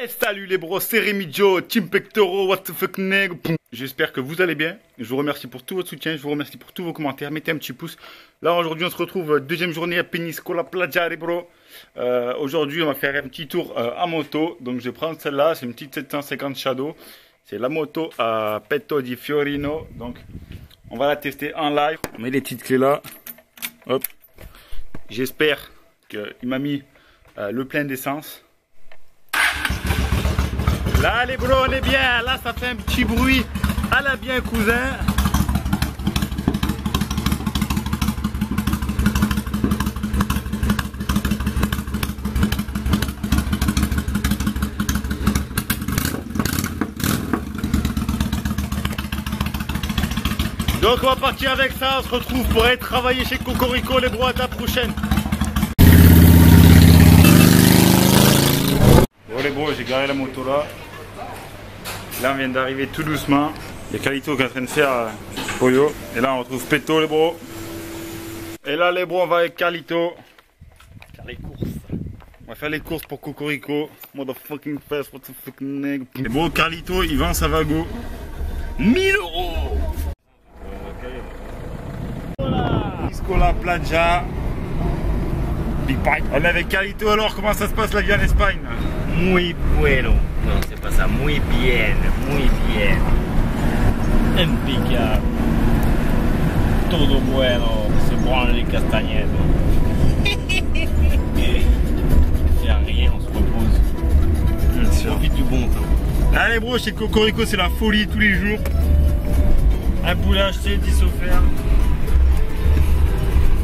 Et salut les bros, c'est Rémi Joe, Team Pectoro, what the fuck neg. J'espère que vous allez bien. Je vous remercie pour tout votre soutien, je vous remercie pour tous vos commentaires. Mettez un petit pouce. Là aujourd'hui on se retrouve deuxième journée à Peñíscola Playa les bros. Aujourd'hui on va faire un petit tour à moto. Donc je prends celle-là, c'est une petite 750 Shadow. C'est la moto à Petto di Fiorino. Donc on va la tester en live. On met les petites clés là. Hop. J'espère qu'il m'a mis le plein d'essence. Là les bros on est bien, là ça fait un petit bruit à la bien cousin. Donc on va partir avec ça, on se retrouve pour aller travailler chez Cocorico les bros à la prochaine. Bon les bros, j'ai garé la moto là. Là on vient d'arriver tout doucement. Il y a Calito qui est en train de faire Pollo. Et là on retrouve Petto les bros. Et là les bros on va avec Calito faire les courses. On va faire les courses pour Cocorico. Motherfucking fast, what the fucking neg. Les bros, Calito il vend sa Vago 1000 €. Peñíscola Playa. Big Pipe. On est avec Calito alors, comment ça se passe la vie en Espagne? Muy bueno. No, se pasa muy bien, muy bien. Impecable. Todo bueno. Se branle les castagnettes. Il n'y a rien, on se repose. On profite du bon temps. Allez bro, chez Cocorico c'est la folie tous les jours. Un poulet acheté, 10 offerts.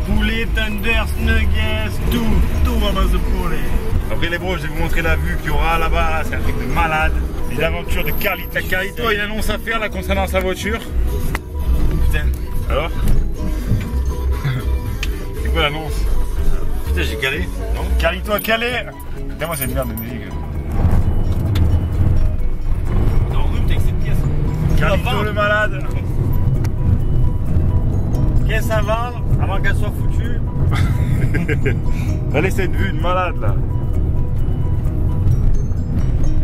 Poulet, tenders, nuggets, tout à base de poulet. Après les bros, je vais vous montrer la vue qu'il y aura là-bas, c'est un truc de malade. Les aventures de Calito. Calito, il a une annonce à faire là concernant sa voiture. Putain. Alors c'est quoi l'annonce? Putain, j'ai calé. Non, Calito a calé. Putain, moi c'est une merde de musique. Non, rhume, t'as avec cette pièce. Calito le malade. Pièce à vendre avant qu'elle soit foutue. Allez, cette vue de malade là.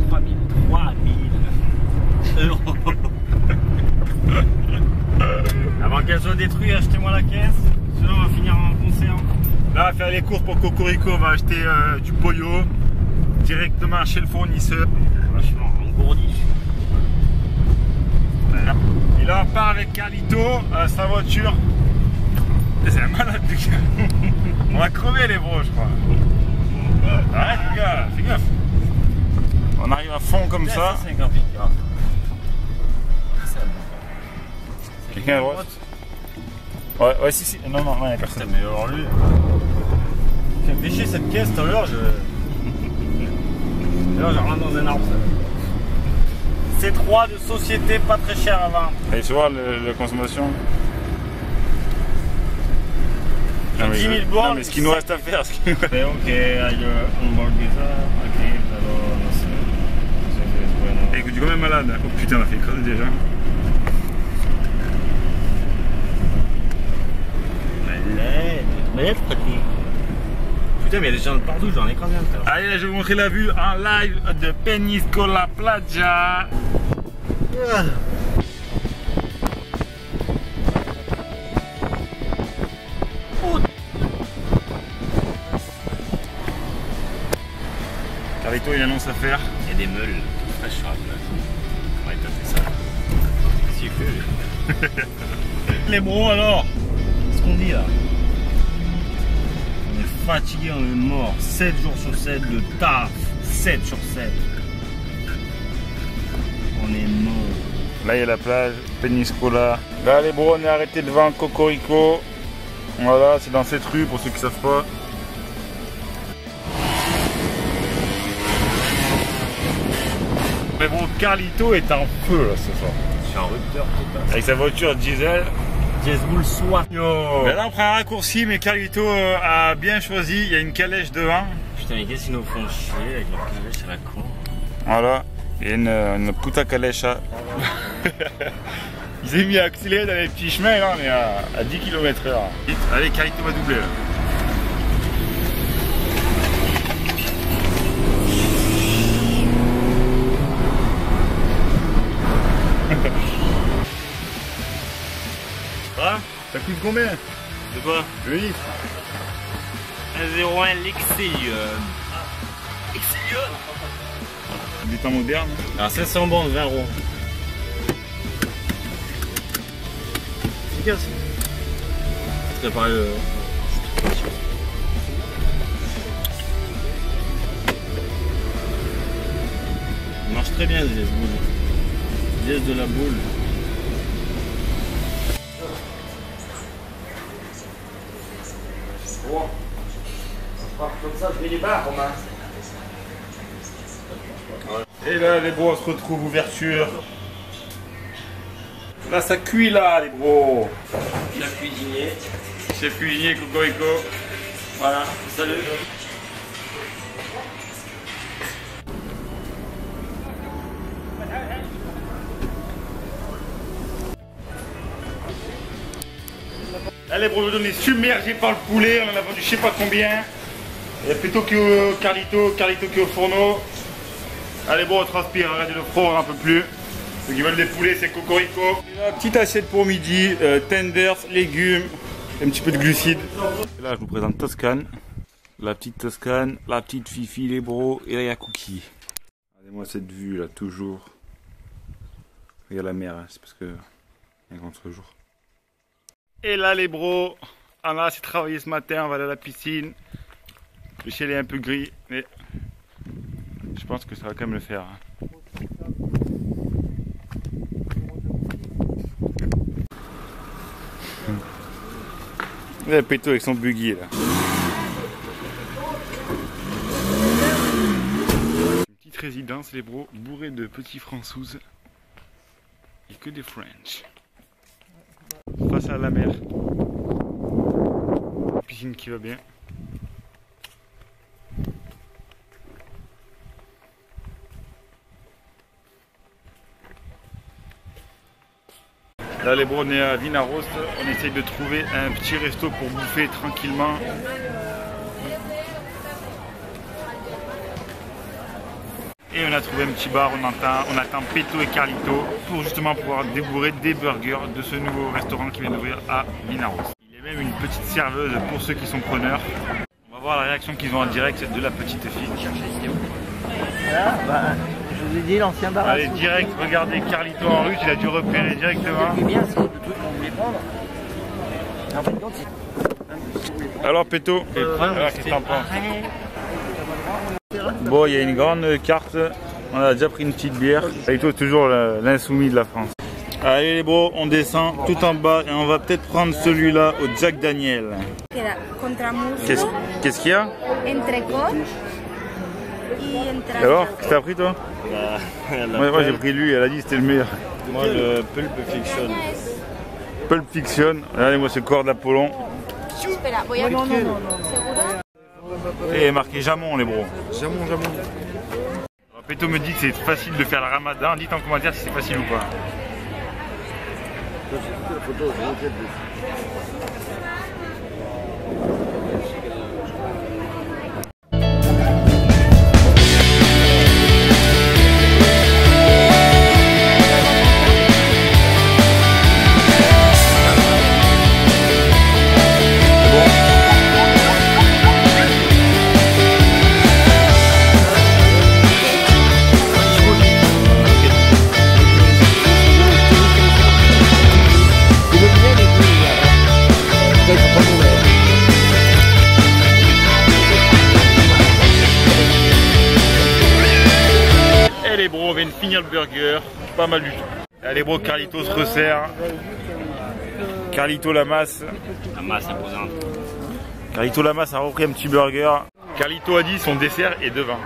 3000 €. Avant qu'elle soit détruite, achetez-moi la caisse. Sinon, on va finir en concert. Là, on va faire les courses pour Cocorico. On va acheter du pollo directement chez le fournisseur. Vachement engourdi. Voilà. Et là, on part avec Calito, sa voiture. C'est un malade, les gars. On va crever les bros, je crois. Arrête, les gars, fais gaffe. On arrive à fond comme ça. C'est un camping-car. Quelqu'un à droite? Ouais, si. Non, il n'y a personne. Mais alors lui. J'ai pêché cette caisse tout à l'heure, je rentre dans un arbre. C3 de société pas très cher à vendre. Allez, tu vois la consommation. Non, 10 000 bornes. Non, mais ce qu'il nous reste à faire. Ok, hamburguesa. Ok, alors, no sé. Écoute, tu es quand même malade. Oh putain, on a fait écraser déjà. Malade, pratique. Putain, mais il y a des gens de partout, j'en ai écrasé un tout à l'heure. Allez, là, je vais vous montrer la vue en live de Peñíscola Playa. Calito, il y a une annonce à faire. Il y a des meules fraîches sur la plage. On va taper ça. Si que. Les bros alors, ce qu'on dit là. On est fatigué, on est mort. 7 jours sur 7 de taf. 7 sur 7. On est mort. Là, il y a la plage, Peñíscola. Là, les bros, on est arrêté devant Cocorico. Voilà, c'est dans cette rue pour ceux qui ne savent pas. Mais bon, Calito est en feu là ce soir. Je suis en rupteur total. Avec sa voiture diesel. Jezboul soit. Yo. Mais là, on prend un raccourci, mais Calito a bien choisi. Il y a une calèche devant. Putain, mais qu'est-ce qu'ils nous font chier avec leur calèche à la con. Voilà. Il y a une puta calèche. Il s'est mis à accélérer dans les petits chemins, là on est à 10 km/h. Allez, Calito va doubler là. coûte combien? De quoi? Le livre. 101 Lexion. Lexion. Du temps moderne. Alors 500 bandes, 20 euros. Efficace. C'est pareil. Il marche très bien, les boules. Dièse de la boule. Bon, comme ça, je mets les barres, Romain. Et là, les bros, on se retrouve ouverture. Là, ça cuit là, les bros. Chef cuisinier. Chef cuisinier, Cocorico. Voilà, salut. Là, les bros, on est submergé par le poulet. On en a vendu je sais pas combien. Il y a plutôt que Carlito qui est au fourneau. Allez, bon, on transpire, arrêtez de froid un peu plus. Ceux qui veulent des poulets, c'est Cocorico. Et là, petite assiette pour midi, tenders, légumes, un petit peu de glucides. Et là, je vous présente Toscane. La petite Toscane, la petite Fifi, les bros, et là, il y a Cookie. Regardez-moi cette vue là, toujours. Regarde la mer, hein, c'est parce que il y a un contre-jour. Et là, les bros, on a assez travaillé ce matin, on va aller à la piscine. Le ciel est un peu gris, mais je pense que ça va quand même le faire. Il y a Péto avec son buggy là. Une petite résidence, les bros, bourrée de petits Françaises et que des French. Face à la mer. Piscine qui va bien. Là les bros, on est à Vinaros, on essaye de trouver un petit resto pour bouffer tranquillement. Et on a trouvé un petit bar, on attend Péto et Carlito pour justement pouvoir débourrer des burgers de ce nouveau restaurant qui vient d'ouvrir à Vinaros. Il y a même une petite serveuse pour ceux qui sont preneurs. On va voir la réaction qu'ils ont en direct de la petite fille. Voilà, bah, je vous ai dit l'ancien bar. Allez, direct, regardez Carlito en russe, il a dû repérer directement. C'est bien, c'est le truc qu'on voulait prendre. En fait, donc, Alors Péto, alors qu'est-ce que t'en penses? Bon, il y a une grande carte, on a déjà pris une petite bière. Carlito est toujours l'insoumis de la France. Allez les bros, on descend tout en bas et on va peut-être prendre celui-là au Jack Daniel. Qu'est-ce qu'il y a? Entrecôte et entrada. Alors, qu'est-ce que t'as pris toi? Moi j'ai pris lui, elle a dit que c'était le meilleur. Moi le Pulp Fiction. Pulp Fiction, regardez moi ce corps d'Apollon. Espera, voy a... No, no, no, no. Et marqué Jamon les bros. Jamon. Alors, Péto me dit que c'est facile de faire le ramadan, dites en commentaire si c'est facile ou pas. Les bros, on vient de finir le burger, pas mal du tout. Allez bros, Carlito se resserre. Carlito Lamas. Lamas imposante. Carlito Lamas a repris un petit burger. Carlito a dit son dessert est de vin.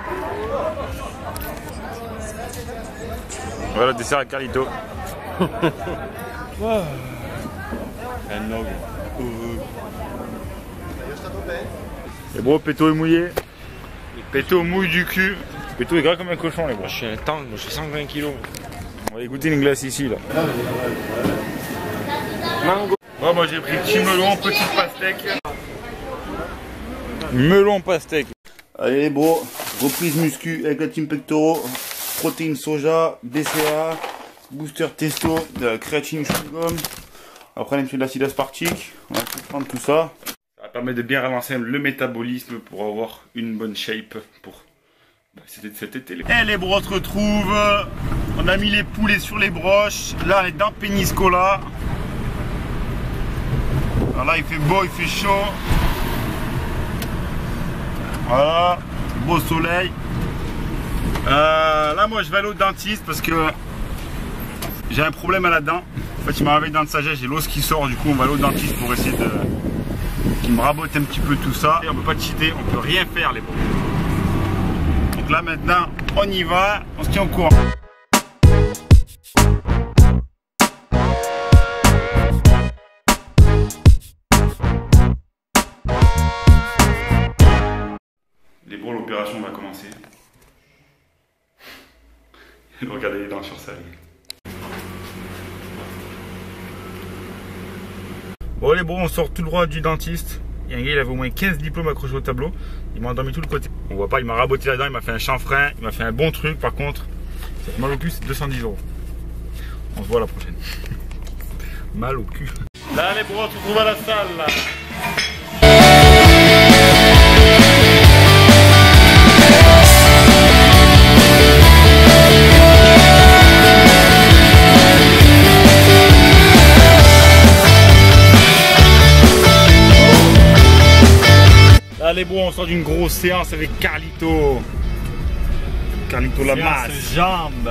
Voilà le dessert à Carlito. Un nog. Les bros, Péto est mouillé. Péto mouille du cul. Péto est gras comme un cochon les bros. Moi je suis un tank, moi je fais 120 kilos. On va écouter une glace ici là. Mango. Bon, moi j'ai pris petit melon, petite pastèque. Melon pastèque. Allez les bros, reprise muscu avec la team pectoraux. Protéines soja, BCA, booster testo, créatine chewing-gum. Après un petit de l'acide aspartique, on va prendre tout ça. Ça va permettre de bien relancer le métabolisme pour avoir une bonne shape pour cet été. Et les bros, on se retrouve. On a mis les poulets sur les broches. Là, on est dans Peñíscola. Alors là, il fait beau, il fait chaud. Voilà, beau soleil. Là, moi, je vais aller au dentiste parce que j'ai un problème à la dent. En fait, il m'a enlevé une dent de sagesse, j'ai l'os qui sort. Du coup, on va aller au dentiste pour essayer de qu'il me rabote un petit peu tout ça. Et on peut pas cheater, on peut rien faire, les bros. Donc là, maintenant, on y va. On se tient au courant. Les bros, l'opération va commencer. Regardez les dents sur ça. Bon les bros, on sort tout droit du dentiste. Il y a un gars, il avait au moins 15 diplômes accrochés au tableau. Il m'a endormi tout le côté. On voit pas, il m'a raboté la dent, il m'a fait un chanfrein, il m'a fait un bon truc. Par contre, cette mal au cul, c'est 210 €. On se voit la prochaine. Mal au cul. Là les bros, on se retrouve à la salle là. Allez bon, on sort d'une grosse séance avec Carlito. Carlito la masse. Jambes.